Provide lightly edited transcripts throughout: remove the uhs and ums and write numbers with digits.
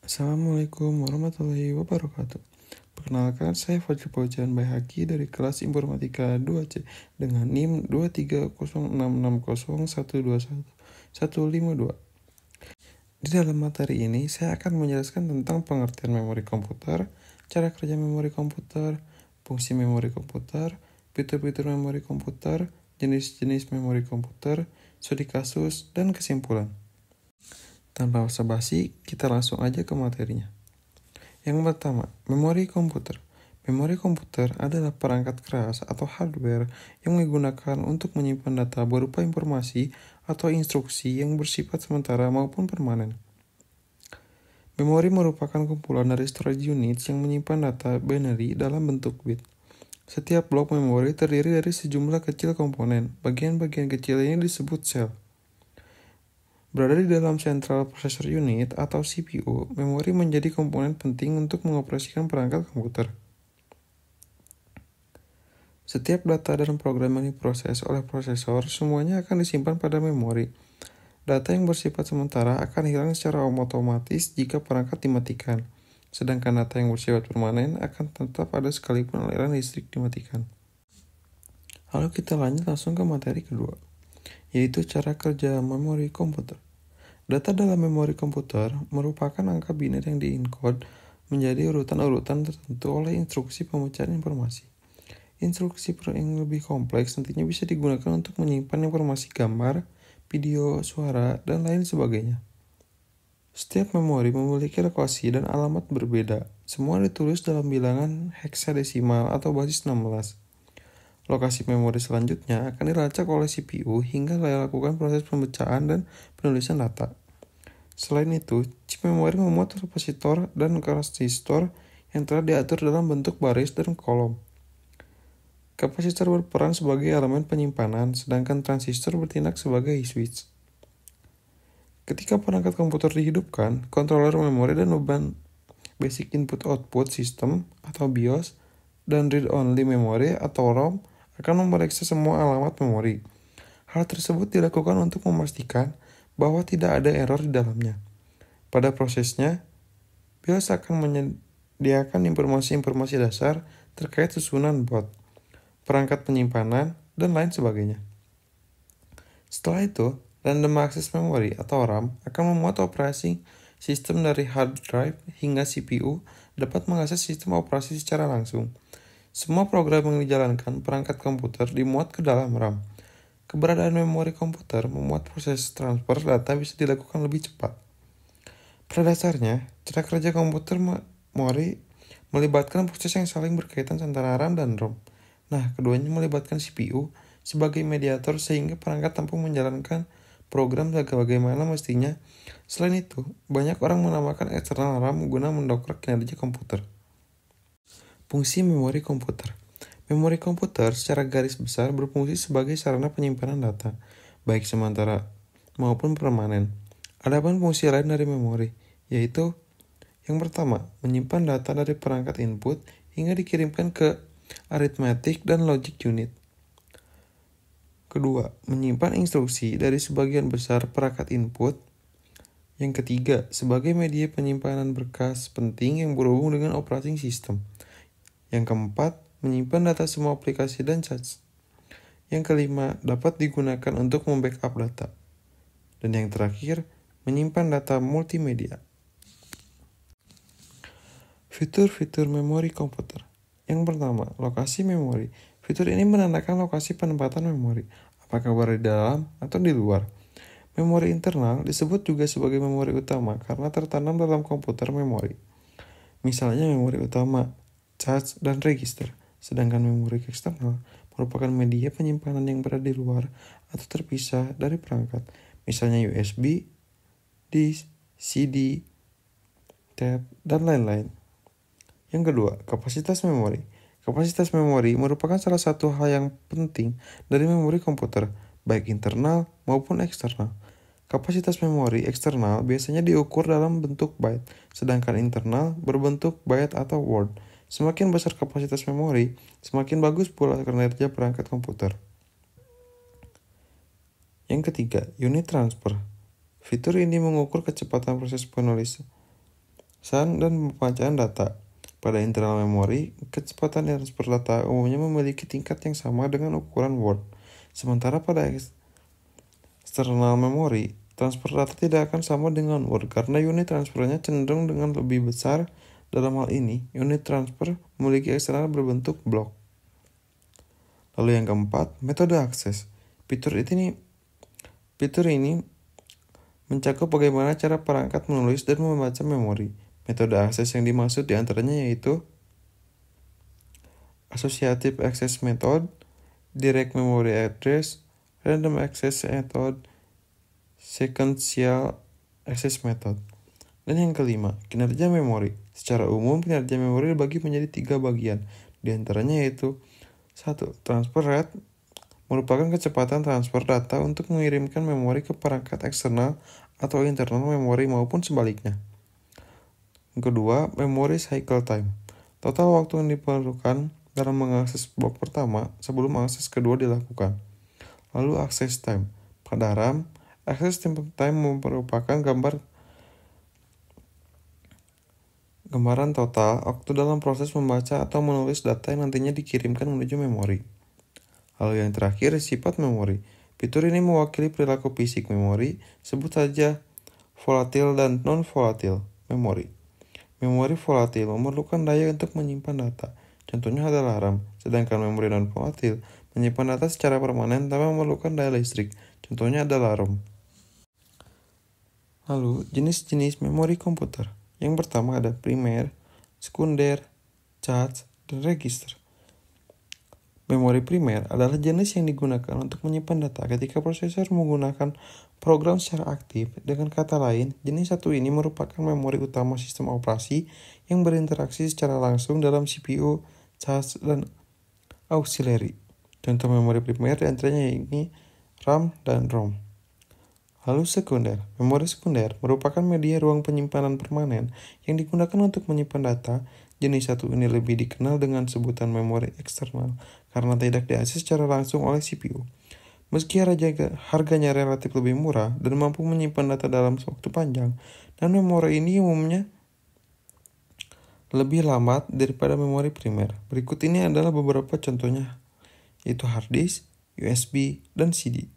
Assalamualaikum warahmatullahi wabarakatuh. Perkenalkan, saya Fajri Paujan Baihaqi dari kelas Informatika 2C dengan NIM 2306660121152. Di dalam materi ini, saya akan menjelaskan tentang pengertian memori komputer, cara kerja memori komputer, fungsi memori komputer, fitur-fitur memori komputer, jenis-jenis memori komputer, studi kasus, dan kesimpulan. Tanpa basa-basi, kita langsung aja ke materinya. Yang pertama, memori komputer. Memori komputer adalah perangkat keras atau hardware yang digunakan untuk menyimpan data berupa informasi atau instruksi yang bersifat sementara maupun permanen. Memori merupakan kumpulan dari storage units yang menyimpan data binary dalam bentuk bit. Setiap blok memori terdiri dari sejumlah kecil komponen. Bagian-bagian kecil ini disebut sel. Berada di dalam Central Processor Unit atau CPU, memori menjadi komponen penting untuk mengoperasikan perangkat komputer. Setiap data dan program yang diproses oleh prosesor semuanya akan disimpan pada memori. Data yang bersifat sementara akan hilang secara otomatis jika perangkat dimatikan, sedangkan data yang bersifat permanen akan tetap ada sekalipun aliran listrik dimatikan. Lalu kita lanjut langsung ke materi kedua, yaitu cara kerja memori komputer. Data dalam memori komputer merupakan angka biner yang di-encode menjadi urutan-urutan tertentu oleh instruksi pemecahan informasi. Instruksi yang lebih kompleks nantinya bisa digunakan untuk menyimpan informasi gambar, video, suara, dan lain sebagainya. Setiap memori memiliki lokasi dan alamat berbeda. Semua ditulis dalam bilangan heksadesimal atau basis 16. Lokasi memori selanjutnya akan dilacak oleh CPU hingga dilakukan proses pembacaan dan penulisan data. Selain itu, chip memori memuat kapasitor dan transistor yang telah diatur dalam bentuk baris dan kolom. Kapasitor berperan sebagai elemen penyimpanan, sedangkan transistor bertindak sebagai switch. Ketika perangkat komputer dihidupkan, controller memori dan beban basic input-output system atau BIOS dan read-only memory atau ROM akan memeriksa semua alamat memori. Hal tersebut dilakukan untuk memastikan bahwa tidak ada error di dalamnya. Pada prosesnya, BIOS akan menyediakan informasi-informasi dasar terkait susunan baud, perangkat penyimpanan, dan lain sebagainya. Setelah itu, Random Access Memory atau RAM akan memuat operasi sistem dari hard drive hingga CPU dapat mengakses sistem operasi secara langsung. Semua program yang dijalankan perangkat komputer dimuat ke dalam RAM. Keberadaan memori komputer membuat proses transfer data bisa dilakukan lebih cepat. Pada dasarnya, cara kerja komputer memori melibatkan proses yang saling berkaitan antara RAM dan ROM. Nah, keduanya melibatkan CPU sebagai mediator sehingga perangkat mampu menjalankan program sebagaimana mestinya. Selain itu, banyak orang menamakan eksternal RAM guna mendongkrak kinerja komputer. Fungsi memori komputer. Memori komputer secara garis besar berfungsi sebagai sarana penyimpanan data, baik sementara maupun permanen. Adapun fungsi lain dari memori, yaitu yang pertama, menyimpan data dari perangkat input hingga dikirimkan ke arithmetic dan logic unit. Kedua, menyimpan instruksi dari sebagian besar perangkat input. Yang ketiga, sebagai media penyimpanan berkas penting yang berhubung dengan operating system. Yang keempat, menyimpan data semua aplikasi dan charge. Yang kelima, dapat digunakan untuk membackup data. Dan yang terakhir, menyimpan data multimedia. Fitur-fitur memori komputer. Yang pertama, lokasi memori. Fitur ini menandakan lokasi penempatan memori, apakah berada di dalam atau di luar. Memori internal disebut juga sebagai memori utama karena tertanam dalam komputer memori. Misalnya memori utama, charge, dan register. Sedangkan memori eksternal merupakan media penyimpanan yang berada di luar atau terpisah dari perangkat. Misalnya USB, disk, CD, tab, dan lain-lain. Yang kedua, kapasitas memori. Kapasitas memori merupakan salah satu hal yang penting dari memori komputer, baik internal maupun eksternal. Kapasitas memori eksternal biasanya diukur dalam bentuk byte, sedangkan internal berbentuk byte atau word. Semakin besar kapasitas memori, semakin bagus pula kinerja perangkat komputer. Yang ketiga, unit transfer. Fitur ini mengukur kecepatan proses penulisan dan pembacaan data. Pada internal memori, kecepatan transfer data umumnya memiliki tingkat yang sama dengan ukuran Word. Sementara pada eksternal memori, transfer data tidak akan sama dengan Word karena unit transfernya cenderung dengan lebih besar. Dalam hal ini, unit transfer memiliki eksternal berbentuk blok. Lalu yang keempat, metode akses. Fitur ini mencakup bagaimana cara perangkat menulis dan membaca memori. Metode akses yang dimaksud diantaranya yaitu Associative Access Method, Direct Memory Address, Random Access Method, Sequential Access Method. Dan yang kelima, kinerja memori. Secara umum, kinerja memori dibagi menjadi 3 bagian. Di antaranya yaitu 1. Transfer rate merupakan kecepatan transfer data untuk mengirimkan memori ke perangkat eksternal atau internal memori maupun sebaliknya. Yang kedua, memory cycle time. Total waktu yang diperlukan dalam mengakses blok pertama sebelum akses kedua dilakukan. Lalu access time. Pada RAM, access time merupakan gambaran total waktu dalam proses membaca atau menulis data yang nantinya dikirimkan menuju memori. Lalu yang terakhir, sifat memori. Fitur ini mewakili perilaku fisik memori, sebut saja volatil dan non-volatil memori. Memori volatil memerlukan daya untuk menyimpan data, contohnya adalah RAM, sedangkan memori non-volatil menyimpan data secara permanen tanpa memerlukan daya listrik, contohnya adalah ROM. Lalu, jenis-jenis memori komputer. Yang pertama ada primer, sekunder, cache, dan register. Memori primer adalah jenis yang digunakan untuk menyimpan data ketika prosesor menggunakan program secara aktif. Dengan kata lain, jenis satu ini merupakan memori utama sistem operasi yang berinteraksi secara langsung dalam CPU, cache, dan auxiliary. Contoh memori primer diantaranya ini RAM dan ROM. Lalu sekunder. Memori sekunder merupakan media ruang penyimpanan permanen yang digunakan untuk menyimpan data. Jenis satu ini lebih dikenal dengan sebutan memori eksternal karena tidak diakses secara langsung oleh CPU. Meski harganya relatif lebih murah dan mampu menyimpan data dalam waktu panjang, dan memori ini umumnya lebih lambat daripada memori primer. Berikut ini adalah beberapa contohnya, yaitu hard disk, USB, dan CD.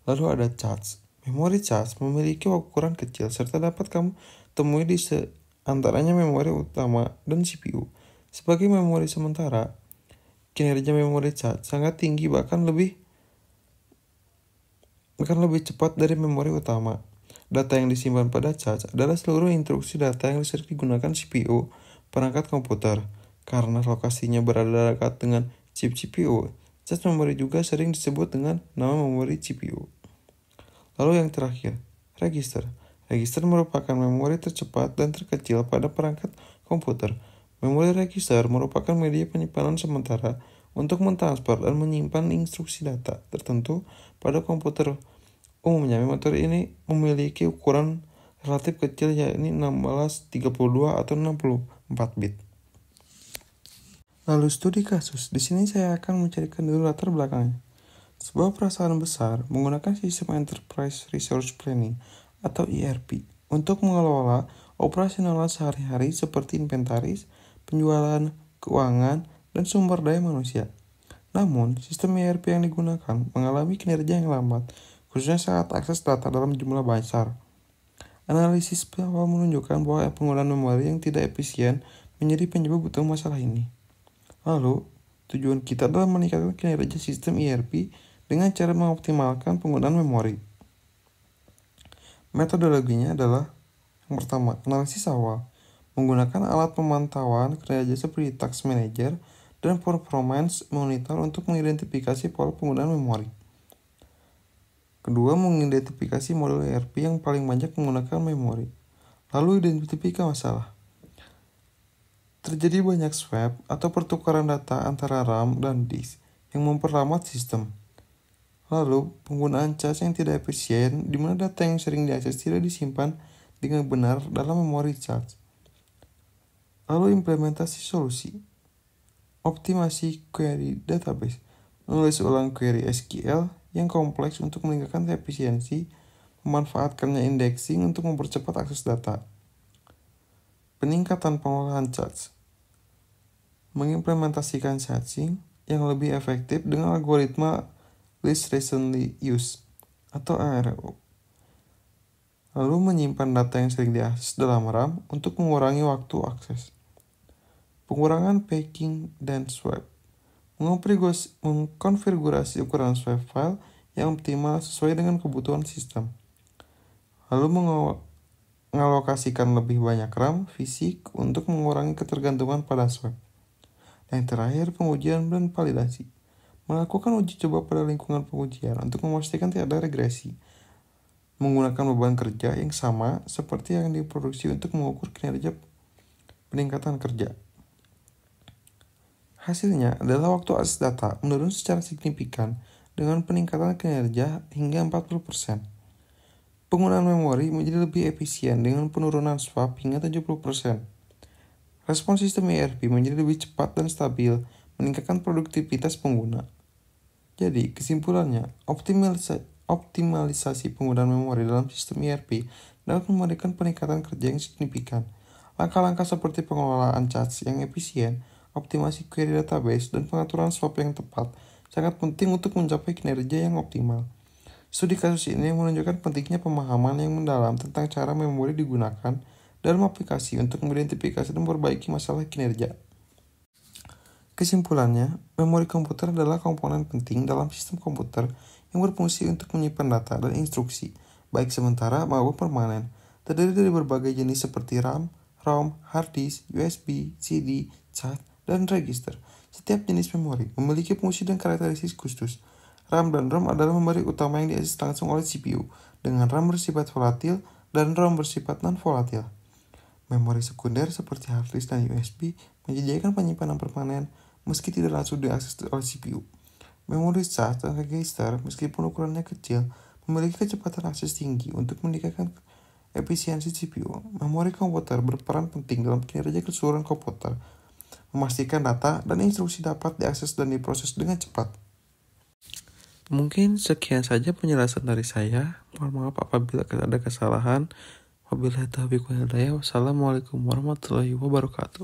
Lalu ada cache. Memori cache memiliki ukuran kecil serta dapat kamu temui di antaranya memori utama dan CPU. Sebagai memori sementara, kinerja memori cache sangat tinggi bahkan lebih cepat dari memori utama. Data yang disimpan pada cache adalah seluruh instruksi data yang sering digunakan CPU perangkat komputer. Karena lokasinya berada dekat dengan chip CPU, cache memori juga sering disebut dengan nama memori CPU. Lalu yang terakhir, register. Register merupakan memori tercepat dan terkecil pada perangkat komputer. Memori register merupakan media penyimpanan sementara untuk mentransfer dan menyimpan instruksi data tertentu pada komputer. Umumnya, memori ini memiliki ukuran relatif kecil yakni 16, 32, atau 64 bit. Lalu studi kasus. Di sini saya akan menceritakan dulu latar belakangnya. Sebuah perusahaan besar menggunakan sistem Enterprise Resource Planning atau ERP untuk mengelola operasional sehari-hari seperti inventaris, penjualan, keuangan, dan sumber daya manusia. Namun, sistem ERP yang digunakan mengalami kinerja yang lambat, khususnya saat akses data dalam jumlah besar. Analisis awal menunjukkan bahwa penggunaan memori yang tidak efisien menjadi penyebab utama masalah ini. Lalu, tujuan kita adalah meningkatkan kinerja sistem ERP dengan cara mengoptimalkan penggunaan memori. Metodologinya adalah yang pertama, analisis awal. Menggunakan alat pemantauan kinerja seperti Task Manager dan Performance Monitor untuk mengidentifikasi pola penggunaan memori. Kedua, mengidentifikasi model ERP yang paling banyak menggunakan memori. Lalu identifikasi masalah. Terjadi banyak swap atau pertukaran data antara RAM dan disk yang memperlambat sistem. Lalu, penggunaan cache yang tidak efisien, di mana data yang sering diakses tidak disimpan dengan benar dalam memori cache. Lalu, implementasi solusi. Optimasi query database. Menulis ulang query SQL yang kompleks untuk meningkatkan efisiensi, memanfaatkannya indexing untuk mempercepat akses data. Peningkatan pengolahan charge. Mengimplementasikan caching yang lebih efektif dengan algoritma Least Recently Used atau LRU. Lalu menyimpan data yang sering diakses dalam RAM untuk mengurangi waktu akses. Pengurangan packing dan swipe. Mengkonfigurasi ukuran swipe file yang optimal sesuai dengan kebutuhan sistem. Lalu mengalokasikan lebih banyak RAM fisik untuk mengurangi ketergantungan pada swipe. Dan yang terakhir, pengujian dan validasi. Melakukan uji coba pada lingkungan pengujian untuk memastikan tidak ada regresi. Menggunakan beban kerja yang sama seperti yang diproduksi untuk mengukur kinerja peningkatan kerja. Hasilnya adalah waktu akses data menurun secara signifikan dengan peningkatan kinerja hingga 40%. Penggunaan memori menjadi lebih efisien dengan penurunan swap hingga 70%. Respon sistem ERP menjadi lebih cepat dan stabil, meningkatkan produktivitas pengguna. Jadi, kesimpulannya, optimalisasi penggunaan memori dalam sistem ERP dapat memberikan peningkatan kerja yang signifikan. Langkah-langkah seperti pengelolaan cache yang efisien, optimasi query database, dan pengaturan swap yang tepat sangat penting untuk mencapai kinerja yang optimal. Studi kasus ini menunjukkan pentingnya pemahaman yang mendalam tentang cara memori digunakan dalam aplikasi untuk mengidentifikasi dan memperbaiki masalah kinerja. Kesimpulannya, memori komputer adalah komponen penting dalam sistem komputer yang berfungsi untuk menyimpan data dan instruksi, baik sementara maupun permanen. Terdiri dari berbagai jenis seperti RAM, ROM, hard disk, USB, CD, cache, dan register. Setiap jenis memori memiliki fungsi dan karakteristik khusus. RAM dan ROM adalah memori utama yang diakses langsung oleh CPU, dengan RAM bersifat volatil dan ROM bersifat non-volatil. Memori sekunder seperti hard disk dan USB menyediakan penyimpanan permanen meski tidak langsung diakses oleh CPU. Memori cache dan register, meskipun ukurannya kecil, memiliki kecepatan akses tinggi untuk meningkatkan efisiensi CPU. Memori komputer berperan penting dalam kinerja keseluruhan komputer, memastikan data dan instruksi dapat diakses dan diproses dengan cepat. Mungkin sekian saja penjelasan dari saya. Mohon maaf apabila ada kesalahan. Wabillahi taufiq wal hidayah. Wassalamualaikum warahmatullahi wabarakatuh.